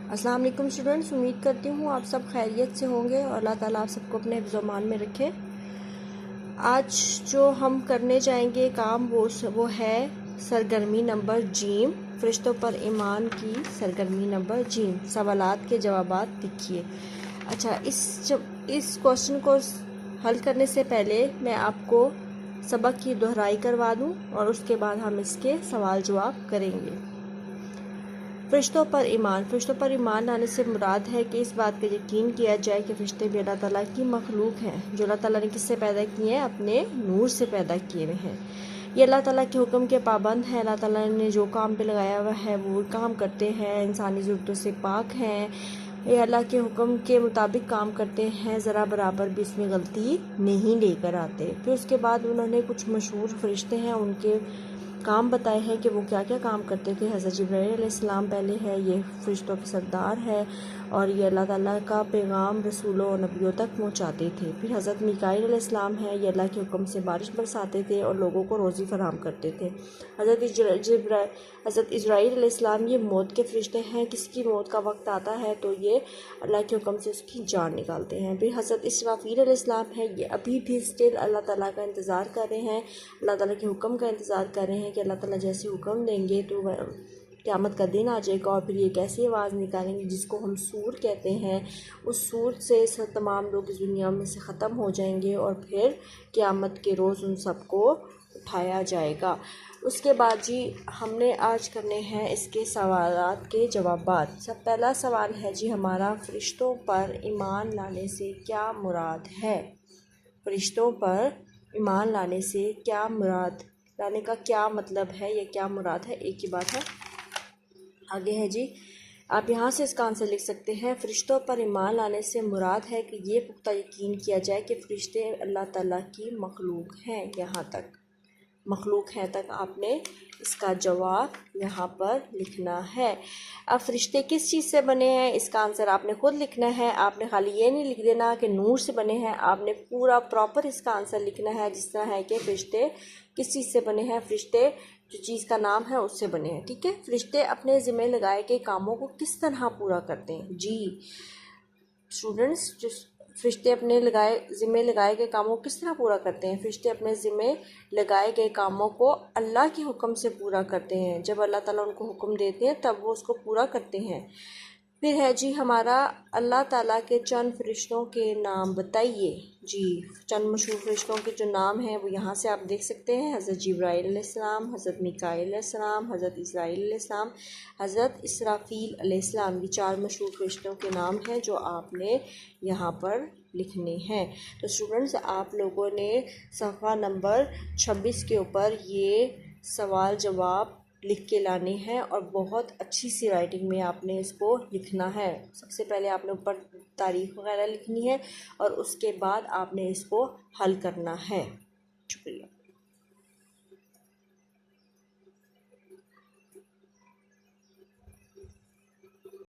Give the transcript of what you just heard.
अस्सलाम वालेकुम स्टूडेंट्स, उम्मीद करती हूँ आप सब खैरियत से होंगे और अल्लाह ताला आप सबको अपने हिफ्ज़-ओ-मान में रखे। आज जो हम करने जाएंगे काम वो है सरगर्मी नंबर जीम, फरिश्तों पर ईमान की सरगर्मी नंबर जीम। सवालात के जवाबात लिखिए। अच्छा, इस क्वेश्चन को हल करने से पहले मैं आपको सबक की दोहराई करवा दूँ और उसके बाद हम इसके सवाल जवाब करेंगे। फरिश्तों पर ईमान लाने से मुराद है कि इस बात का यकीन किया जाए कि फरिश्ते भी अल्लाह ताला की मखलूक हैं, जो अल्लाह ताला ने किससे पैदा किए हैं? अपने नूर से पैदा किए हुए हैं। ये अल्लाह ताला के हुक्म के पाबंद हैं। अल्लाह ताला ने जो काम पे लगाया हुआ है वो काम करते हैं, इंसानी ज़रूरतों से पाक हैं। ये अल्लाह के हुक्म के मुताबिक काम करते हैं, ज़रा बराबर भी इसमें गलती नहीं लेकर आते। फिर उसके बाद उन्होंने कुछ मशहूर फरिश्ते हैं, उनके काम बताए हैं कि वो क्या क्या काम करते थे। हज़रत जिब्राईल अलैहिस्सलाम पहले है, ये फरिश्तों के सरदार है और ये अल्लाह ताला का पैगाम रसूलों और नबियों तक पहुंचाते थे। फिर हज़रत मीकाईल अलैहिस्सलाम है, ये अल्लाह के हुक्म से बारिश बरसाते थे और लोगों को रोज़ी फराहम करते थे। हज़रत इजराईल अलैहिस्सलाम ये मौत के फरिश्ते हैं, किसकी मौत का वक्त आता है तो ये अल्लाह के हुक्म से उसकी जान निकालते हैं। फिर हज़रत इसराफील अलैहिस्सलाम है, ये अभी भी स्टिल अल्लाह ताला का इंतज़ार कर रहे हैं, अल्लाह ताला के हुक्म का इंतज़ार कर रहे हैं कि अल्लाह ताला जैसे हुक्म देंगे तो क़यामत का दिन आ जाएगा और फिर ये कैसी आवाज़ निकालेंगे जिसको हम सूर कहते हैं। उस सूर से तमाम लोग इस दुनिया में से ख़त्म हो जाएंगे और फिर क़यामत के रोज़ उन सबको उठाया जाएगा। उसके बाद जी हमने आज करने हैं इसके सवालात के जवाबात। सब पहला सवाल है जी हमारा, फरिश्तों पर ईमान लाने से क्या मुराद है? फरिश्तों पर ईमान लाने से क्या मुराद, लाने का क्या मतलब है या क्या मुराद है, एक ही बात है। आगे है जी, आप यहाँ से इसका आंसर लिख सकते हैं। फरिश्तों पर ईमान लाने से मुराद है कि ये पुख्ता यकीन किया जाए कि फरिश्ते अल्लाह ताला की मखलूक हैं। यहाँ तक मखलूक हैं तक आपने इसका जवाब यहाँ पर लिखना है। अब फरिश्ते किस चीज़ से बने हैं, इसका आंसर आपने खुद लिखना है। आपने खाली ये नहीं लिख देना कि नूर से बने हैं, आपने पूरा प्रॉपर इसका आंसर लिखना है। जिस तरह है कि फरिश्ते किस चीज़ से बने हैं, फरिश्ते जो चीज़ का नाम है उससे बने हैं। ठीक है, फरिश्ते अपने ज़िम्मे लगाए गए कामों को किस तरह पूरा करते हैं? जी स्टूडेंट्स, जो फरिश्ते अपने ज़िम्मे लगाए गए कामों को किस तरह पूरा करते हैं? फरिश्ते अपने ज़िम्मे लगाए गए कामों को अल्लाह के हुक्म से पूरा करते हैं। जब अल्लाह ताला उनको हुक्म देते हैं तब वो उसको पूरा करते हैं। फिर है जी हमारा, अल्लाह ताला के चंद फरिश्तों के नाम बताइए। जी चंद मशहूर फरिश्तों के जो नाम हैं वो यहाँ से आप देख सकते हैं। हज़रत जिब्राईल अलैहिस्सलाम, हज़रत मीकाईल अलैहिस्सलाम, हज़रत इज़राईल अलैहिस्सलाम, हज़रत इसराफील अलैहिस्सलाम। ये 4 मशहूर फरिश्तों के नाम हैं जो आपने यहाँ पर लिखने हैं। तो स्टूडेंट्स, आप लोगों ने सफ़ा नंबर 26 के ऊपर ये सवाल जवाब लिख के लाने हैं और बहुत अच्छी सी राइटिंग में आपने इसको लिखना है। सबसे पहले आपने ऊपर तारीख वगैरह लिखनी है और उसके बाद आपने इसको हल करना है।